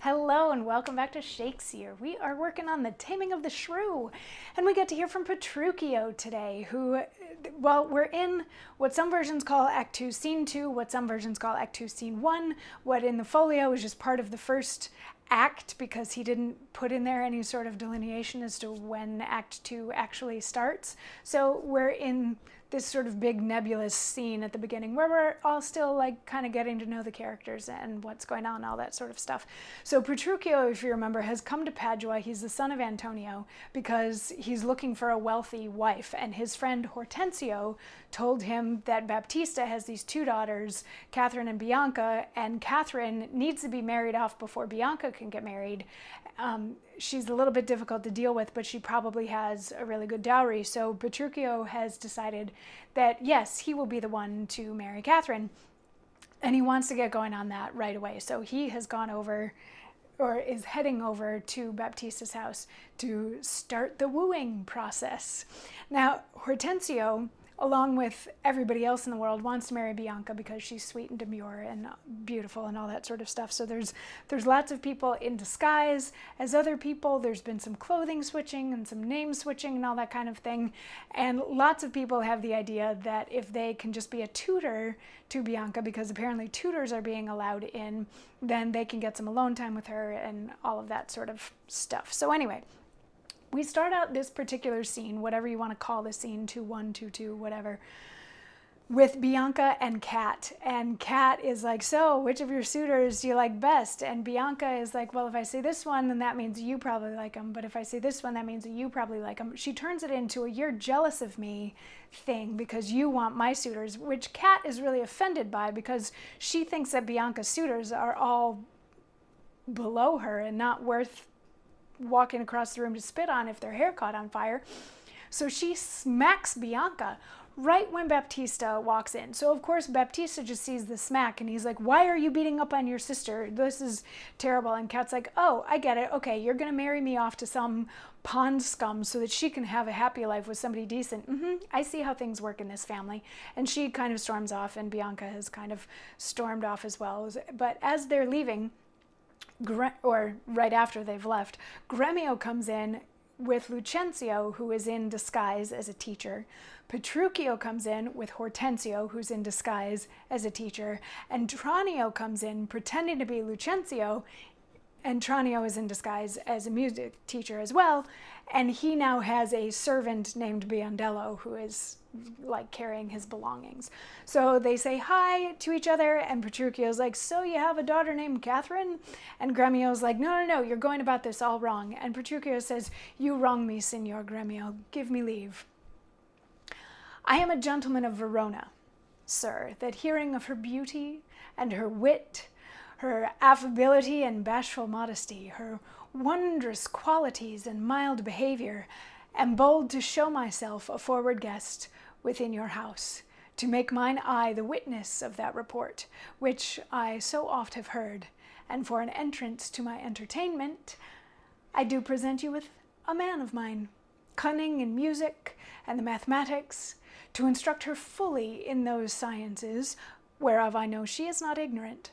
Hello and welcome back to Shakesyear. We are working on the Taming of the Shrew, and we get to hear from Petruchio today, who, well, we're in what some versions call Act 2, Scene 2, what some versions call Act 2, Scene 1, what in the folio is just part of the first act because he didn't put in there any sort of delineation as to when Act 2 actually starts. So we're in this sort of big nebulous scene at the beginning where we're all still like kind of getting to know the characters and what's going on, all that sort of stuff. So Petruchio, if you remember, has come to Padua. He's the son of Antonio because he's looking for a wealthy wife, and his friend Hortensio told him that Baptista has these two daughters, Catherine and Bianca, and Catherine needs to be married off before Bianca can get married. She's a little bit difficult to deal with, but she probably has a really good dowry. So Petruchio has decided that, yes, he will be the one to marry Catherine, and he wants to get going on that right away. So he has gone over, or is heading over to Baptista's house to start the wooing process. Now, Hortensio, along with everybody else in the world, wants to marry Bianca because she's sweet and demure and beautiful and all that sort of stuff. So there's lots of people in disguise as other people. There's been some clothing switching and some name switching and all that kind of thing. And lots of people have the idea that if they can just be a tutor to Bianca, because apparently tutors are being allowed in, then they can get some alone time with her and all of that sort of stuff. So anyway, we start out this particular scene, whatever you want to call the scene, 2-1, 2-2, whatever, with Bianca and Kat. And Kat is like, so which of your suitors do you like best? And Bianca is like, well, if I say this one, then that means you probably like him. But if I say this one, that means you probably like him. She turns it into a you're jealous of me thing because you want my suitors, which Kat is really offended by because she thinks that Bianca's suitors are all below her and not worth walking across the room to spit on if their hair caught on fire. So she smacks Bianca right when Baptista walks in. So of course Baptista just sees the smack and he's like, why are you beating up on your sister? This is terrible. And Kat's like, oh, I get it. Okay, you're gonna marry me off to some pond scum so that she can have a happy life with somebody decent. I see how things work in this family. And she kind of storms off, and Bianca has kind of stormed off as well. But as they're leaving, or right after they've left, Gremio comes in with Lucentio, who is in disguise as a teacher. Petruchio comes in with Hortensio, who's in disguise as a teacher. And Tranio comes in pretending to be Lucentio, and Tranio is in disguise as a music teacher as well. And he now has a servant named Biondello who is like carrying his belongings. So they say hi to each other, and Petruchio's like, so you have a daughter named Catherine? And Gremio's like, no, you're going about this all wrong. And Petruchio says, you wrong me, Signor Gremio. Give me leave. I am a gentleman of Verona, sir, that hearing of her beauty and her wit, her affability and bashful modesty, her wondrous qualities and mild behavior, am bold to show myself a forward guest within your house, to make mine eye the witness of that report, which I so oft have heard, and for an entrance to my entertainment, I do present you with a man of mine, cunning in music and the mathematics, to instruct her fully in those sciences, whereof I know she is not ignorant.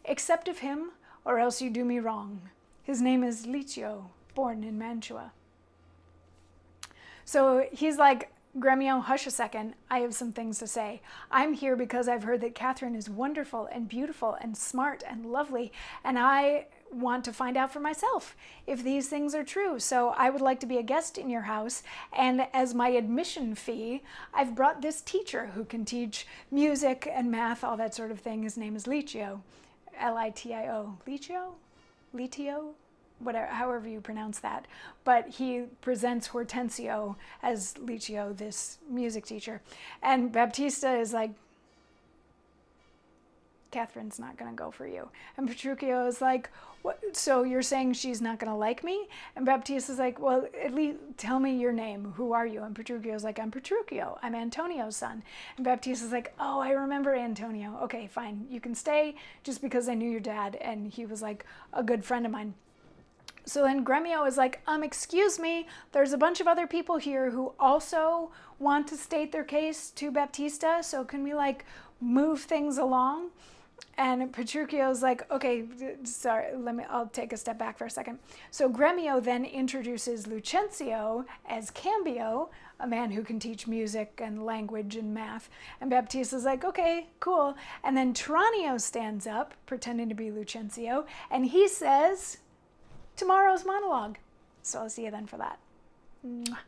Accept of him, or else you do me wrong. His name is Licio, born in Mantua. So he's like, Gremio, hush a second, I have some things to say. I'm here because I've heard that Catherine is wonderful and beautiful and smart and lovely, and I want to find out for myself if these things are true. So I would like to be a guest in your house, and as my admission fee, I've brought this teacher who can teach music and math, all that sort of thing. His name is Licio, Litio, Litio, whatever, however you pronounce that. But he presents Hortensio as Licio, this music teacher. And Baptista is like, Catherine's not going to go for you. And Petruchio is like, what? So you're saying she's not going to like me? And Baptista's like, well, at least tell me your name. Who are you? And Petruchio's like, I'm Petruchio. I'm Antonio's son. And Baptista's like, oh, I remember Antonio. Okay, fine. You can stay just because I knew your dad. And he was like a good friend of mine. So then Gremio is like, excuse me, there's a bunch of other people here who also want to state their case to Baptista. So can we like move things along? And Petruchio's like, okay, sorry, I'll take a step back for a second. So Gremio then introduces Lucentio as Cambio, a man who can teach music and language and math. And Baptista's like, okay, cool. And then Tranio stands up, pretending to be Lucentio, and he says, tomorrow's monologue. So I'll see you then for that. Mwah.